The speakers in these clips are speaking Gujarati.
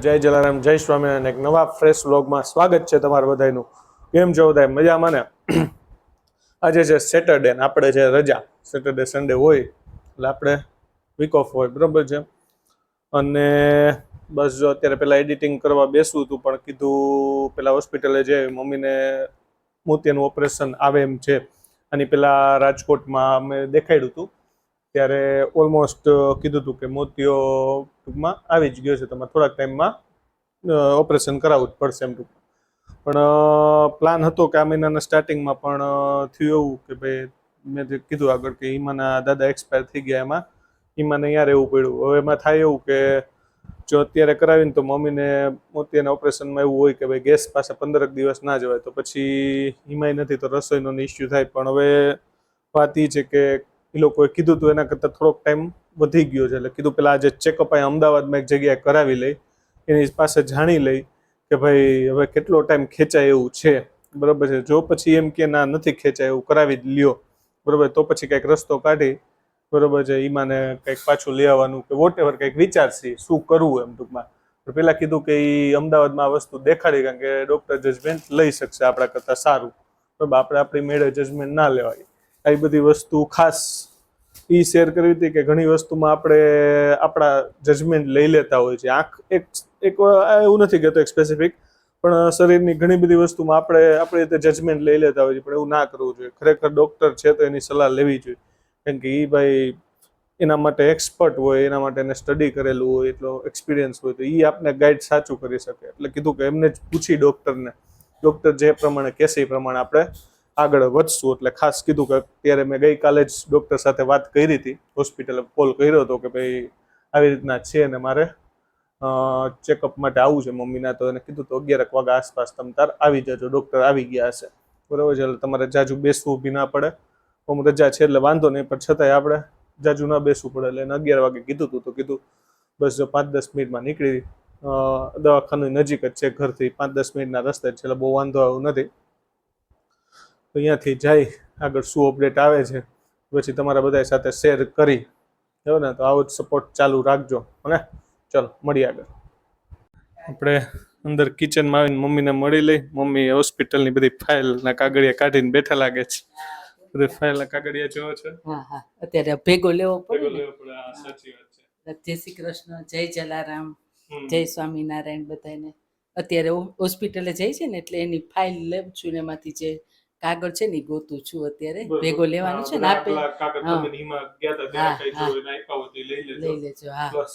જય જલારામ, જય સ્વામિનારાયણ. એક નવા ફ્રેશ વ્લોગમાં સ્વાગત છે તમારું બધાનું. કેમ છો બધા? મજામાં ને? આજે છે સેટરડે ને આપણે છે રજા. સેટરડે સન્ડે હોય એટલે આપણે વીક ઓફ હોય, બરોબર છે. અને બસ જો અત્યારે પેલા એડિટિંગ કરવા બેસવું હતું, પણ કીધું પેલા હોસ્પિટલે જઈ મમ્મીને મોતિયાનું ઓપરેશન આવે એમ છે. અને પેલા રાજકોટમાં અમે દેખાડ્યું હતું ત્યારે ઓલમોસ્ટ કીધું હતું કે મોતિયો ટૂંકમાં આવી જ ગયો છે, તમારે થોડાક ટાઈમમાં ઓપરેશન કરાવવું જ પડશે એમ ટૂંકમાં. પણ પ્લાન હતો કે આ મહિનાના સ્ટાર્ટિંગમાં, પણ થયું એવું કે ભાઈ મેં જે કીધું આગળ કે ઈમાના દાદા એક્સપાયર થઈ ગયા, એમાં ઈમાને અહીંયા રહેવું પડ્યું. હવે એમાં થાય એવું કે જો અત્યારે કરાવીને તો મમ્મીને મોતિયાના ઓપરેશનમાં એવું હોય કે ભાઈ ગેસ પાસે 15 દિવસ ના જવાય, તો પછી ઈમાય નથી તો રસોઈનો ઇસ્યુ થાય. પણ હવે વાત એ છે કે એ લોકોએ કીધું હતું એના કરતાં થોડોક ટાઈમ વધી ગયો છે, એટલે કીધું પેલા આજે ચેકઅપ અહીંયા અમદાવાદમાં એક જગ્યાએ કરાવી લઈ, એની પાસે જાણી લઈ કે ભાઈ હવે કેટલો ટાઈમ ખેંચાય એવું છે, બરાબર છે. જો પછી એમ કે ના નથી ખેંચાય એવું, કરાવી જ લ્યો, બરાબર, તો પછી કંઈક રસ્તો કાઢી, બરાબર છે, ઈમાને કંઈક પાછું લઈ આવવાનું કે વોટ એવર કંઈક વિચારશી શું કરવું એમ ટૂંકમાં. પેલા કીધું કે એ અમદાવાદમાં આ વસ્તુ દેખાડી, કારણ કે ડૉક્ટર જજમેન્ટ લઈ શકશે આપણા કરતાં સારું, બરાબર. આપણે આપણી મેળે જજમેન્ટ ના લેવાય. આવી બધી વસ્તુ ખાસ એ શેર કરવી હતી કે ઘણી વસ્તુમાં આપણે આપણા જજમેન્ટ લઈ લેતા હોય છે. આંખ એક એક એવું નથી કહેતો એક સ્પેસિફિક, પણ શરીરની ઘણી બધી વસ્તુમાં આપણે આપણી રીતે જજમેન્ટ લઈ લેતા હોય છે, પણ એવું ના કરવું જોઈએ. ખરેખર ડૉક્ટર છે તો એની સલાહ લેવી જોઈએ, કેમ કે એ ભાઈ એના માટે એક્સપર્ટ હોય, એના માટે એને સ્ટડી કરેલું હોય, એટલો એક્સપિરિયન્સ હોય, તો એ આપને ગાઈડ સાચું કરી શકે. એટલે કીધું કે એમને જ પૂછી ડૉક્ટરને, ડૉક્ટર જે પ્રમાણે કહેશે એ પ્રમાણે આપણે આગળ વધશું. એટલે ખાસ કીધું કે અત્યારે મેં ગઈકાલે જ ડૉક્ટર સાથે વાત કરી હતી, હોસ્પિટલે કોલ કર્યો હતો કે ભાઈ આવી રીતના છે ને મારે ચેકઅપ માટે આવવું છે મમ્મીના. તો એને કીધું તો 11 વાગ્યા આસપાસ તમે તાર આવી જજો, ડૉક્ટર આવી ગયા હશે, બરાબર છે. એટલે તમારે જાજુ બેસવું બી ના પડે. હું રજા છે એટલે વાંધો નહીં, પણ છતાંય આપણે જાજુ ના બેસવું પડે. એટલે એને 11 વાગે કીધું હતું, તો કીધું બસ જો 5-10 મિનિટમાં નીકળી, દવાખાનું નજીક જ છે ઘરથી, 5-10 મિનિટના રસ્તે જ છે, એટલે બહુ વાંધો આવું નથી. તો અહીંયાથી જાય આગળ શું અપડેટ આવે છે પછી તમારા બધા સાથે શેર કરી, બરાબર ને. તો આવો જ સપોર્ટ ચાલુ રાખજો, અને ચલો મળીએ આગળ. આપણે અંદર કિચનમાં આવીને મમ્મીને મળી લઈ. મમ્મી હોસ્પિટલની બધી ફાઇલના કાગળિયા કાઢીને બેઠા લાગે છે. બધી ફાઇલના કાગળિયા જોવો છે. હા હા, અત્યારે ભેગો લેવો ભેગો પડે ને. લેવો પડે. હા, સાચી વાત છે. જય શ્રી કૃષ્ણ, જય જલારામ, જય સ્વામિનારાયણ બધાને. અત્યારે હોસ્પિટલે જાય છે ને એટલે એની ફાઇલ લેવ છું ને એમાંથી જે કાગળ છે ને ગોતું છું અત્યારે. ભેગો લેવાનું છે ને આપે. લઈ લેજો. હા પ્લસ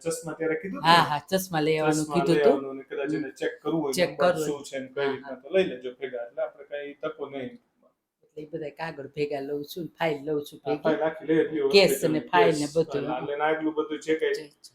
ચશ્મા ત્યારે કીધું હા હા, ચશ્મા લઈ આવવાનું કીધું હતું. કદાચ એને ચેક કરવું હોય ચેક કરવું શું છે ને કઈ રીતના, તો લઈ લેજો ભેગા, એટલે આપણે કઈ તકો નહીં. એટલે એ બધા કાગળ ભેગા લઉં છું, ફાઇલ લઉં છું ભેગી, ફાઇલ આખી લઈ લેજો, કેસ અને ફાઇલ ને બધું. એટલે આગલું બધું છે કે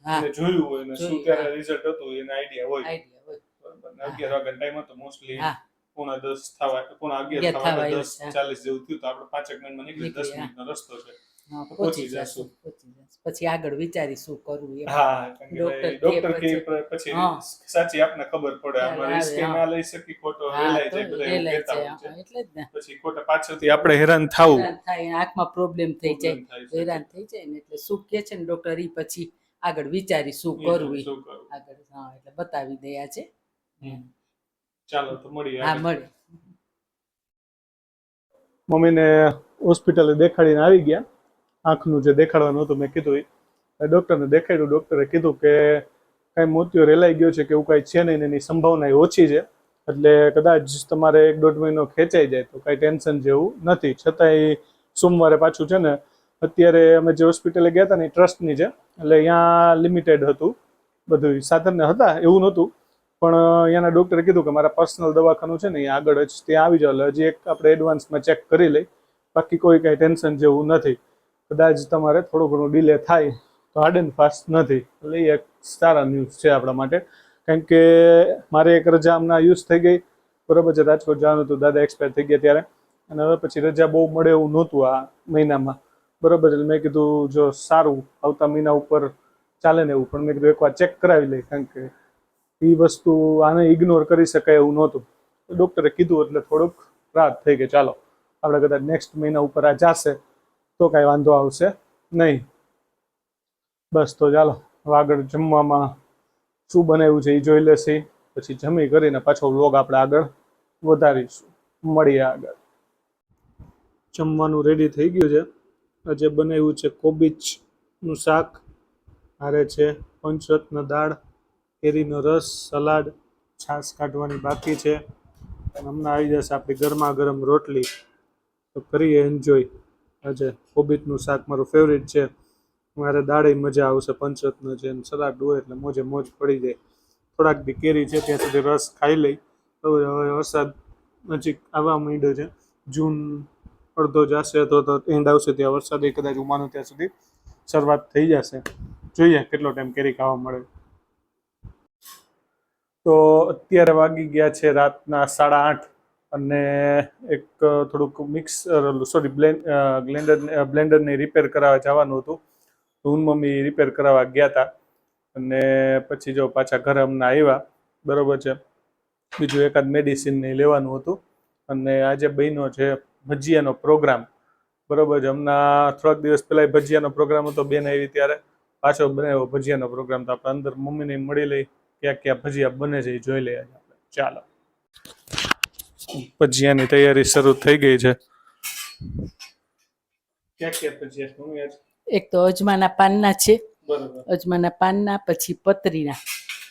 હા, એને જોયું હોય ને શું જોયું, ત્યારે રિઝલ્ટ હતું એને આઈડિયા હોય. આઈડિયા હોય. બરાબર ને. 11 વાગ્યાનો ટાઈમ હતો, મોસ્ટલી હા, 9:45 થવા, 11 થવા થવા એટલે આવ્યું છે. 10:40 જેવું થયું, તો આપણે 5 મિનિટમાં નીકળી, 10 નીકળી, હા. મિનિટનો રસ્તો છે, હા, તો પહોંચી જશું. જશું. પછી આગળ વિચારી શું કરવું એમ. હા, કારણ કે ડોક્ટર કે પછી હા, સાચી આપને ખબર પડે. ખ્યાલ આમાં આવે. રિસ્ક હા ના લઈ શકી, ખોટો હા, રેલાઈ તો જાય, બધા એવું રેલાય કહેતા છે. હોય છે. હા, એટલે જ ને. પછી ખોટા પાછળથી આપણે હેરાન થાવું, હેરાન થાય, આંખમાં પ્રોબ્લેમ થઈ પ્રોબ્લેમ જાય, થાય છે. હેરાન થઈ જાય ને. એટલે શું કે છે ને ડોક્ટર, ઈ પછી આગળ વિચારી શું કરવું શું કરવું. આગળ. હા, એટલે બતાવી દે આજે. ચાલો તો મળીએ. હા, મળે. મમ્મીને હોસ્પિટલે દેખાડીને આવી ગયા. આંખનું જે દેખાડવાનું હતું મેં કીધું એ ડૉક્ટરને દેખાડ્યું. ડૉક્ટરે કીધું કે કાંઈ મોતિયો રેલાઈ ગયો છે કે એવું કાંઈ છે નહીં, એની સંભાવના ઓછી છે, એટલે કદાચ તમારે 1-1.5 મહિનો ખેંચાઈ જાય તો કાંઈ ટેન્શન જેવું નથી. છતાંય સોમવારે પાછું છે ને, અત્યારે અમે જે હોસ્પિટલે ગયા હતા ને એ ટ્રસ્ટની છે, એટલે અહીંયા લિમિટેડ હતું બધું, સાધનને હતા એવું નહોતું, પણ અહીંયાના ડૉક્ટરે કીધું કે મારા પર્સનલ દવાખાનું છે ને અહીંયા આગળ જ, ત્યાં આવી જાવ. એટલે હજી એક આપણે એડવાન્સમાં ચેક કરી લઈ, બાકી કોઈ કાંઈ ટેન્શન જેવું નથી. કદાચ તમારે થોડું ઘણું ડિલે થાય તો હાર્ડ એન્ડ ફાસ્ટ નથી. એટલે એ એક સારા ન્યૂઝ છે આપણા માટે, કારણ કે મારે એક રજા હમણાં યુઝ થઈ ગઈ, બરાબર છે. રાજકોટ જવાનું હતું, દાદા એક્સપાયર થઈ ગયા ત્યારે, અને હવે પછી રજા બહુ મળે એવું નહોતું આ મહિનામાં, બરાબર. એટલે મેં કીધું જો સારું આવતા મહિના ઉપર ચાલે ને એવું, પણ મેં કીધું એકવાર ચેક કરાવી લઈ, કારણ કે એ વસ્તુ આને ઇગ્નોર કરી શકાય એવું નહોતું. ડૉક્ટરે કીધું એટલે થોડુંક રાહત થઈ ગઈ. ચાલો આપણે કદાચ નેક્સ્ટ મહિના ઉપર આ જાશે તો કાંઈ વાંધો આવશે નહીં. બસ તો ચાલો હવે આગળ જમવામાં શું બનાવ્યું છે એ જોઈ લેશે. પછી જમી કરીને પાછો વ્લોગ આપણે આગળ વધારીશું. મળીએ આગળ. જમવાનું રેડી થઈ ગયું છે. આજે બનાવ્યું છે કોબીજનું શાક, હારે છે પંચરત્ન દાળ, કેરીનો રસ, સલાડ, છાશ કાઢવાની બાકી છે. અને હમણાં આવી જશે આપણી ગરમા ગરમ રોટલી. તો કરીએ એન્જોય. આજે કોબીજનું શાક મારું ફેવરિટ છે. મારે દાળે મજા આવશે, પંચરત્ન છે અને સલાડ હોય એટલે મોજે મોજ પડી જાય. થોડાક દી કેરી છે ત્યાં સુધી રસ ખાઈ લઈ. હવે વરસાદ નજીક આવવા માંડ્યો છે. જૂન અડધો જશે તો એન્ડ આવશે ત્યાં વરસાદ કદાચ હું માનું ત્યાં સુધી શરૂઆત થઈ જશે. જોઈએ કેટલો ટાઈમ કેરી ખાવા મળે. તો અત્યારે વાગી ગયા છે રાતના 8:30 અને એક થોડુંક બ્લેન્ડરને રિપેર કરાવવા જવાનું હતું. હું મમ્મી રિપેર કરાવવા ગયા હતા અને પછી જો પાછા ઘરે હમણાં આવ્યા. બરોબર છે. બીજું એકાદ મેડિસિન ને લેવાનું હતું. અને આજે બન્યો છે ભજીયાનો પ્રોગ્રામ. બરોબર છે. હમણાં થોડાક દિવસ પહેલા ભજીયાનો પ્રોગ્રામ હતો. બેન આવી ત્યારે પાછો બનાવ્યો ભજીયાનો પ્રોગ્રામ. તો આપણે અંદર મમ્મીને મળી લઈ ક્યાં ક્યાં ભજીયા બને છે એ જોઈ લઈએ આપણે. ચાલો. ભજીયાની તૈયારી શરૂ થઈ ગઈ છે. ક્યાં ક્યાં ભજીયા મમ્મી આજ? એક તો અજમાના પાનના છે, બરોબર. અજમાના પાનના, પછી પતરીના,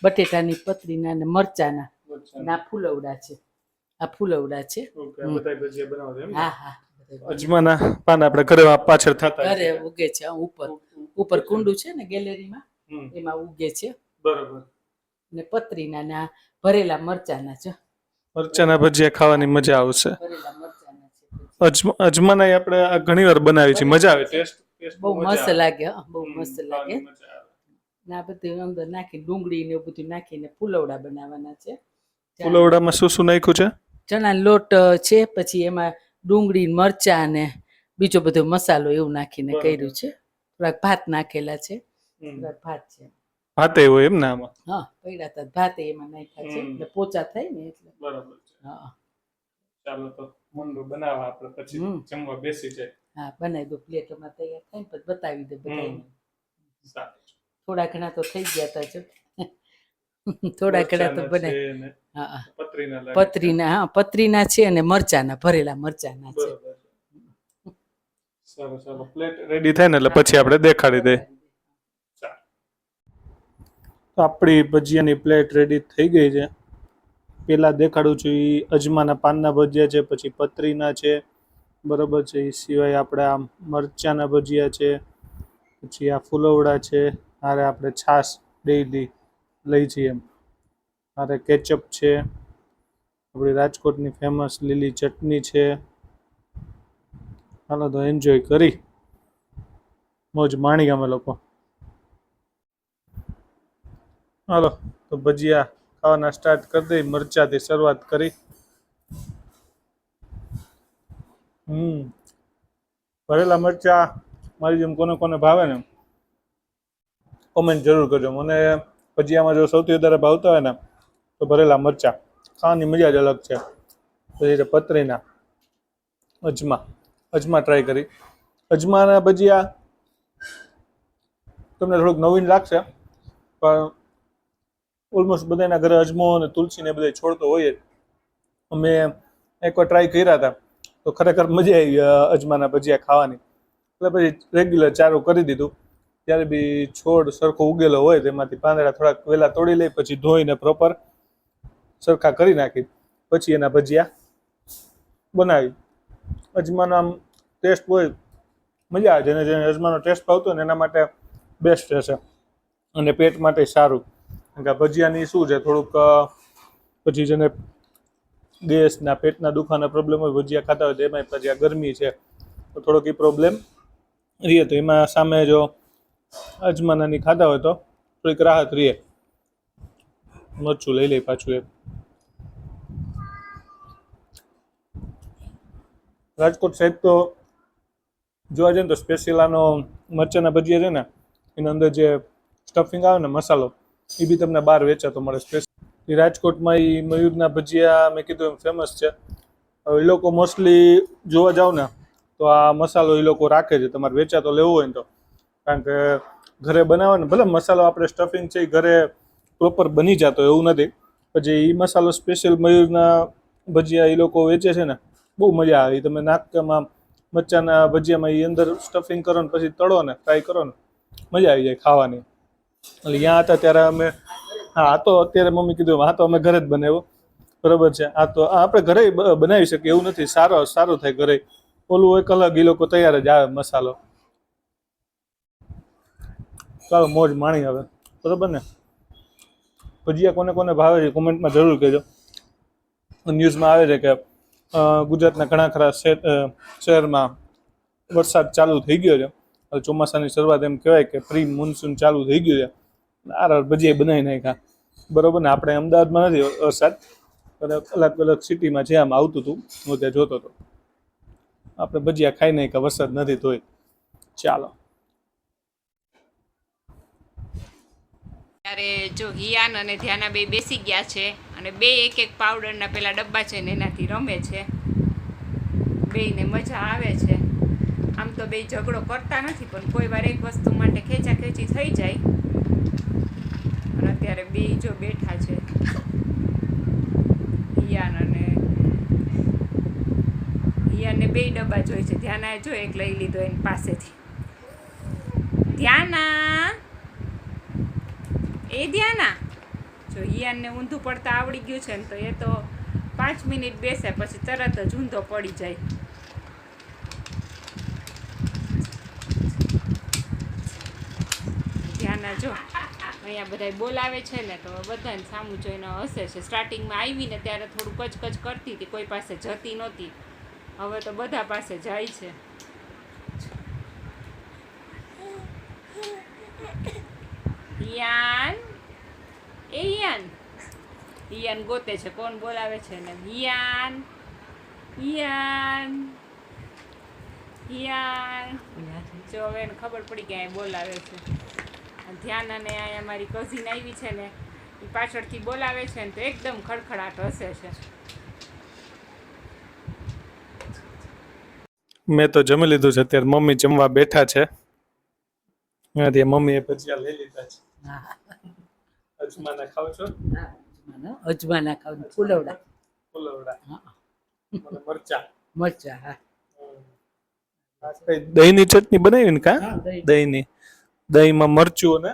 બટેટાની પતરીના અને મરચાના. અને આ ફૂલવડા છે. આ ફૂલવડા છે. ઓકે, આ બધા ભજીયા બનાવો છો એમ ને? હા હા. અજમાના પાન આપણે ઘરે પાછળ થતા ઘરે ઉગે છે. ઉપર કુંડું છે ને ગેલેરીમાં, એમાં ઉગે છે. બરોબર. ને પતરીના ને આ ભરેલા મરચાના છે. મરચાના ભજીયા ખાવાની મજા આવશે. ભરેલા મરચાના છે. અજમાના આપણે ઘણી વાર બનાવી છે. મજા આવે. ટેસ્ટ બહુ મસ્ત લાગે. હા, બહુ મસ્ત લાગે. ને આ બધું અંદર નાખી ડુંગળી ને એવું બધું નાખીને ફૂલવડા બનાવવાના છે. ફૂલવડામાં શું શું નાખ્યું છે? ચણા લોટ છે, પછી એમાં ડુંગળી, મરચાં ને બીજો બધો મસાલો એવું નાખીને કર્યું છે. થોડાક ભાત નાખેલા છે. થોડાક ભાત છે. ભાતે હોય એમ ને આમાં? હા, પડ્યા હતા ભાતે એમાં નાખ્યા છે એટલે પોચા થાય ને એટલે. બરાબર છે. હા, ચાલો તો મંડો બનાવવા આપણે પછી જમવા બેસી જાય. હા, બનાવી દો. પ્લેટોમાં તૈયાર થાય ને પછી બતાવી દે બધાને. સારું. થોડા ઘણા તો થઈ ગયા હતા જો. થોડા ઘણા તો બનાવી. હા, પતરીના. હા, પતરીના છે અને મરચાના, ભરેલા મરચાના છે. સારું સારું. પ્લેટ રેડી થાય ને એટલે પછી આપણે દેખાડી દઈએ. આપણી ભજીયાની પ્લેટ રેડી થઈ ગઈ છે. પેલા દેખાડું છું એ અજમાના પાનના ભજીયા છે, પછી પતરીના છે. બરોબર છે. એ સિવાય આપણે આ મરચાના ભજીયા છે, પછી આ ફૂલવડા છે. હારે આપણે છાશ ડેઈલી લઈ જઈએ એમ. હારે કેચઅપ છે, આપણી રાજકોટની ફેમસ લીલી ચટણી છે. હાલો તો એન્જોય કરી મોજ માણી અમે લોકો. હાલો તો ભજીયા ખાવાના સ્ટાર્ટ કરી દઈ. મરચાથી શરૂઆત કરી. ભરેલા મરચા મારી જેમ કોને કોને ભાવે ને કોમેન્ટ જરૂર કરજો. મને ભજીયામાં જો સૌથી વધારે ભાવતા હોય ને તો ભરેલા મરચા. ખાવાની મજા જ અલગ છે. પછી પતરીના, અજમા ટ્રાય કરી. અજમાના ભજીયા તમને થોડુંક નવીન લાગશે પણ ઓલમોસ્ટ બધાના ઘરે અજમો અને તુલસીને બધા છોડતો હોય જ. અમે એકવાર ટ્રાય કર્યા હતા તો ખરેખર મજા આવી અજમાના ભજીયા ખાવાની. એટલે પછી રેગ્યુલર ચાલુ કરી દીધું. ત્યારે બી છોડ સરખો ઉગેલો હોય તેમાંથી પાંદડા થોડાક વહેલા તોડી લઈ, પછી ધોઈને પ્રોપર સરખા કરી નાખી, પછી એના ભજીયા બનાવી. અજમાનો આમ ટેસ્ટ હોય મજા આવે. જેને જેને અજમાનો ટેસ્ટ ભાવતો હોય ને એના માટે બેસ્ટ રહેશે અને પેટ માટે સારું. કારણ કે ભજીયાની શું છે થોડુંક પછી જેને ગેસના પેટના દુખાના પ્રોબ્લેમ હોય, ભજીયા ખાતા હોય તો એમાં પછી આ ગરમી છે તો થોડોક એ પ્રોબ્લેમ રહે. તો એમાં સામે જો અજમાનાની ખાતા હોય તો થોડીક રાહત રહે. મરચું લઈ લઈ પાછું એક. રાજકોટ સાઈડ તો જોવા જઈએ ને તો સ્પેશિયલ આનો મરચાના ભજીયા છે ને એની અંદર જે સ્ટફિંગ આવે ને મસાલો એ બી તમને બહાર વેચાતો મળે. સ્પેશિયલ રાજકોટમાં એ મયુરના ભજીયા મેં કીધું એમ ફેમસ છે. હવે એ લોકો મોસ્ટલી જોવા જાવ ને તો આ મસાલો એ લોકો રાખે છે તમારે વેચાતો લેવો હોય ને તો. કારણ કે ઘરે બનાવે ને ભલે મસાલો આપણે સ્ટફિંગ છે એ ઘરે પ્રોપર બની જતો એવું નથી. પછી એ મસાલો સ્પેશિયલ મયુરના ભજીયા એ લોકો વેચે છે ને, બહુ મજા આવે. તમે નાસ્તામાં મરચાના ભજીયામાં એ અંદર સ્ટફિંગ કરો ને પછી તળો ને ફ્રાય કરો ને, મજા આવી જાય ખાવાની. એટલે ત્યાં હતા ત્યારે અમે, હા આ તો અત્યારે મમ્મી કીધું હા તો અમે ઘરે જ બનાવ્યો, બરાબર છે. આ તો આપણે ઘરે બનાવી શકીએ એવું નથી, સારો થાય ઘરે. ઓલું એક અલગ એ લોકો તૈયાર જ આવે મસાલો. ચાલો મોજ માણી હવે, બરાબર ને. ભજીયા કોને કોને ભાવે છે કોમેન્ટમાં જરૂર કહેજો. ન્યૂઝમાં આવે છે કે ગુજરાતના ઘણા ખરા શહેરમાં વરસાદ ચાલુ થઈ ગયો છે. હવે ચોમાસાની શરૂઆત એમ કહેવાય કે પ્રી મોન્સૂન ચાલુ થઈ ગયું છે. ભજીયા બનાવી નાખ્યા, બરોબર ને. આપણે અમદાવાદમાં નથી વરસાદ, અલગ અલગ સિટીમાં જે આમ આવતું હતું હું ત્યાં જોતો હતો. આપણે ભજીયા ખાઈ નાખ્યા, વરસાદ નથી તોય. ચાલો ત્યારે જો હિયાન અને ધ્યાના બે બેસી ગયા છે અને બે એક એક પાવડરના પેલા ડબ્બા છે ને એનાથી રમે છે. બેયને મજા આવે છે. આમ તો બે ઝઘડો કરતા નથી પણ કોઈ વાર એક વસ્તુ માટે ખેંચાખેંચી થઈ જાય. અને અત્યારે બે જો બેઠા છે, હિયાનને બે ડબ્બા જોઈ છે. ધ્યાનાએ જો એક લઈ લીધો એની પાસેથી. ધ્યાના એ ધ્યાના જો હિયાનને ઊંધું પડતા આવડી ગયું છે ને તો એ તો 5 મિનિટ બેસે પછી તરત જ ઊંધો પડી જાય. ધ્યાના જો અહીંયા બધા બોલાવે છે ને તો બધાને સામું જોઈને હસે છે. સ્ટાર્ટિંગમાં આવીને ત્યારે થોડું કચકચ કરતી હતી, કોઈ પાસે જતી નહોતી. હવે તો બધા પાસે જાય છે. હિયાન ગોતે છે કોણ બોલાવે છે ને. હિયાન જો હવે એને ખબર પડી કે અહીં બોલાવે છે. ધ્યાન અને અહીંયા મારી કઝિન આવી છે ને એ પાછળથી બોલાવે છે ને તો એકદમ ખડખડાટ હસે છે. મેં તો જમી લીધું છે. અત્યારે મમ્મી જમવા બેઠા છે. ત્યાંથી મમ્મીએ ભજીયા લઈ લીધા છે. અજમાના ખાવ છો? અજમાના ખાવ, ફુલવડા. મરચા. હા, દહીંની ચટણી બનાવી ને કા? દહીંની, દહીંમાં મરચું ને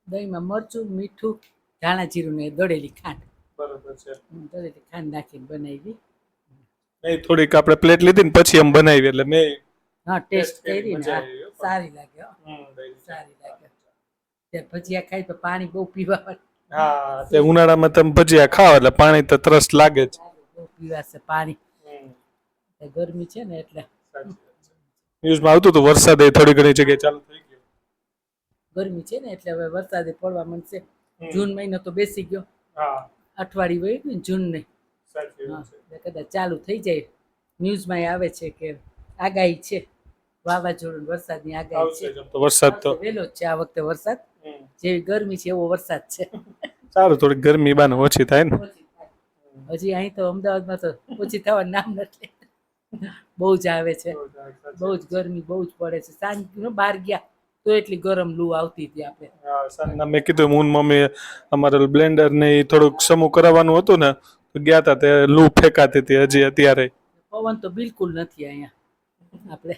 દહીંમાં મરચું, મીઠું, ધાણા જીરું ને દળેલી ખાંડ. બરોબર છે. દળેલી ખાંડ નાખીને બનાવી. નહીં થોડીક આપણે પ્લેટ લીધી ને પછી એમ બનાવી એટલે મેં ટેસ્ટ કરી ને સારી લાગે. સારી લાગે. તે ભજીયા ખાઈ તો પાણી બહુ પીવા. હા, તે ઉનાળામાં તમે ભજીયા ખાવ એટલે પાણી તો તરસ લાગે જ. બહુ પીવાશે પાણી. ગરમી છે ને એટલે. ન્યૂઝમાં આવતું હતું વરસાદ થોડી ઘણી જગ્યાએ ચાલુ થઈ ગયો. ગરમી છે ને એટલે હવે વરસાદે પડવા માંડશે. જૂન મહિનો તો બેસી ગયો. અઠવાડિયું વહી ગયું ને જૂન ને. કદાચ ચાલુ થઈ જાય. ન્યૂઝમાં આવે છે કે આગાહી છે વાવાઝોડું વરસાદની આગાહી છે. વરસાદ તો વહેલો જ છે આ વખતે વરસાદ. જેવી ગરમી છે એવો વરસાદ છે. સારું, થોડી ગરમી બાને ઓછી થાય ને. હજી અહીં તો અમદાવાદમાં તો ઓછી થવાનું નામ નથી. બહુ જ આવે છે. બહુ જ ગરમી બહુ જ પડે છે. સાંજ બહાર ગયા તો એટલી ગરમ લૂ આવતી હતી. આપણે મેં કીધું હું મમ્મી અમારે બ્લેન્ડર ને થોડુંક સમૂહ કરાવવાનું હતું ને તો ગયા હતા તે લૂ ફેંકાતી હતી. હજી અત્યારે પવન તો બિલકુલ નથી અહીંયા આપણે.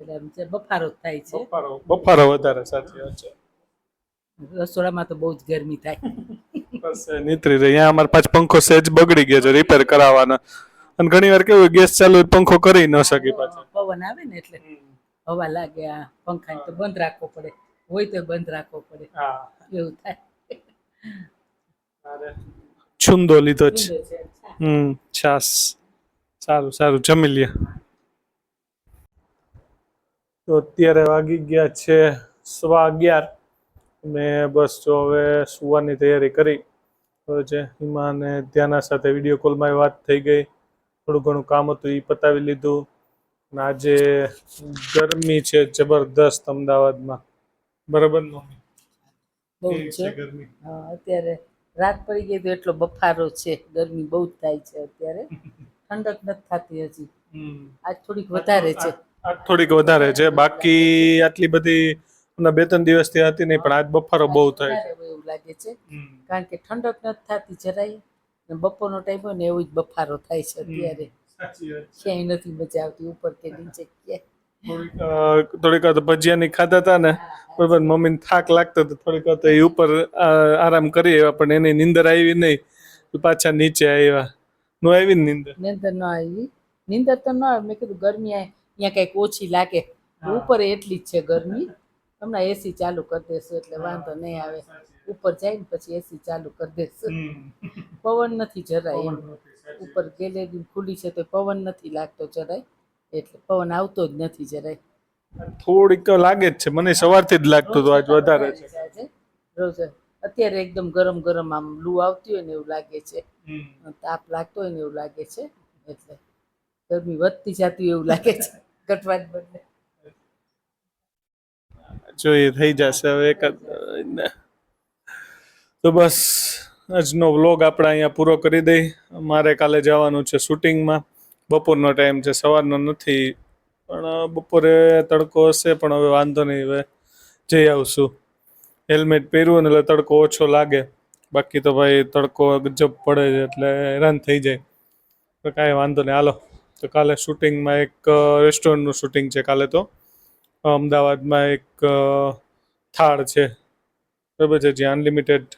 એટલે બફારો થાય છે. બફારો વધારે. સાચી વાત છે. રસોડામાં તો બહુ જ ગરમી થાય. બસ નીતરી રહી. અહીંયા અમારે પાછ પંખો સહેજ બગડી ગયો છે, રિપેર કરાવવાના. અને ઘણી વાર કેવું ગેસ ચાલુ પંખો કરી ન શકી પાછો. પવન આવે ને એટલે હવા લાગે. આ પંખાને તો બંધ રાખવો પડે, હોય તો બંધ રાખવો પડે. એવું થાય. છુંદો લીધો છે. છાસ. સારું જમી લ્યા. તો અત્યારે વાગી ગયા છે 11:15. મેં બસ જો હવે સુવાની તૈયારી કરી. હવે છે હિમા અને ધ્યાના સાથે વિડીયો કોલમાં વાત થઈ ગઈ. થોડું ઘણું કામ હતું એ પતાવી લીધું. અને આજે ગરમી છે જબરદસ્ત અમદાવાદમાં, બરાબર ને? બહુ છે ગરમી. અત્યારે રાત પડી ગઈ તો એટલો બફારો છે. ગરમી બહુ જ થાય છે અત્યારે. ઠંડક નથી થતી હજી. આજ થોડીક વધારે છે. બાકી આટલી બધી અને 2-3 દિવસથી હતી નહીં, પણ આજ બફારો બહુ થાય છે. વધારે એવું લાગે છે કારણ કે ઠંડક નથી થતી જરાય ને બપોરનો ટાઈમ હોય ને એવું જ બફારો થાય છે અત્યારે સાચી વાત. ક્યાંય નથી મજા આવતી ઉપર કે નીચે ક્યાંય થોડીક વાર તો ભજીયાની ખાધા હતા ને, બરાબર, મમ્મીને થાક લાગતો હતો, થોડીક વાર તો એ ઉપર આરામ કરી આવ્યા, પણ એની નીંદર આવી નહીં, પાછા નીચે આવ્યા. નો આવી ને નીંદર? નીંદર ન આવી. નીંદર તો ન આવે. મેં કીધું ગરમી અહીંયા કંઈક ઓછી લાગે. ઉપર એટલી જ છે ગરમી. હમણાં એસી ચાલુ કરી દેશું એટલે વાંધો નહીં આવે. ઉપર જાય ને પછી એસી ચાલુ કરી દેશું. પવન નથી જરાય એમ. ઉપર ગેલેરી ખુલ્લી છે તો પવન નથી લાગતો જરાય, એટલે પવન આવતો જ નથી જરાય. થોડીક લાગે જ છે, મને સવારથી જ લાગતું હતું આજ વધારે છે. આજે રોજ અત્યારે એકદમ ગરમ ગરમ આમ લૂ આવતી હોય ને એવું લાગે છે, તાપ લાગતો હોય ને એવું લાગે છે, એટલે ગરમી વધતી જતી હોય એવું લાગે છે ઘટવા જ બદલે. જોઈએ થઈ જશે હવે એકાદ. તો બસ આજનો વ્લોગ આપણે અહીંયા પૂરો કરી દઈ. મારે કાલે જવાનું છે શૂટિંગમાં. બપોરનો ટાઈમ છે, સવારનો નથી, પણ બપોરે તડકો હશે, પણ હવે વાંધો નહીં, હવે જઈ આવશું. હેલ્મેટ પહેર્યું ને એટલે તડકો ઓછો લાગે, બાકી તો ભાઈ તડકો ગજબ પડે છે એટલે હેરાન થઈ જાય. તો કાંઈ વાંધો નહીં, હાલો. તો કાલે શૂટિંગમાં એક રેસ્ટોરન્ટનું શૂટિંગ છે કાલે. તો અમદાવાદમાં એક થાળ છે, બરાબર છે, જ્યાં અનલિમિટેડ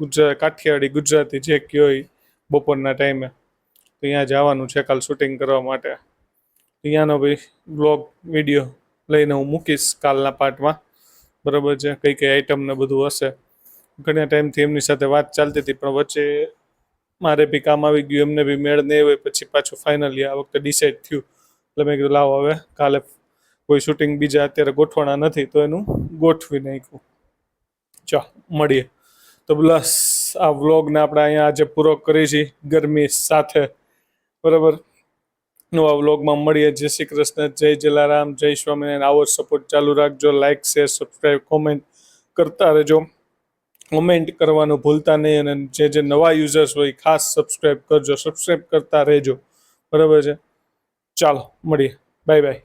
ગુજરાત કાઠિયાવાડી ગુજરાતી જે કયો હોય બપોરના ટાઈમે, તો ત્યાં જવાનું છે કાલ શૂટિંગ કરવા માટે. ત્યાંનો ભાઈ વ્લોગ વિડીયો લઈને હું મૂકીશ કાલના પાર્ટમાં, બરાબર છે. કઈ કઈ આઈટમ ને બધું હશે. ઘણા ટાઈમથી એમની સાથે વાત ચાલતી હતી, પણ વચ્ચે મારે બી કામ આવી ગયું, એમને બી મેળ નહીં હોય, પછી પાછું ફાઇનલી આ વખતે ડિસાઈડ થયું. એટલે મેં કીધું લાવો હવે કાલે કોઈ શૂટિંગ બીજા અત્યારે ગોઠવાના નથી તો એનું ગોઠવી નાખ્યું. ચાલ મળીએ. તો બસ આ વ્લોગને આપણે અહીંયા આજે પૂરો કરી છીએ ગરમી સાથે, બરાબર. નવા વ્લોગમાં મળીએ. જય શ્રી કૃષ્ણ, જય જલારામ, જય સ્વામિનારાયણ. આવો સપોર્ટ ચાલુ રાખજો. લાઇક, શેર, સબસ્ક્રાઈબ, કોમેન્ટ કરતા રહેજો. કોમેન્ટ કરવાનું ભૂલતા નહીં, અને જે નવા યુઝર્સ હોય ખાસ સબસ્ક્રાઈબ કરજો, સબસ્ક્રાઈબ કરતા રહેજો, બરાબર છે. ચાલો મળીએ, બાય બાય.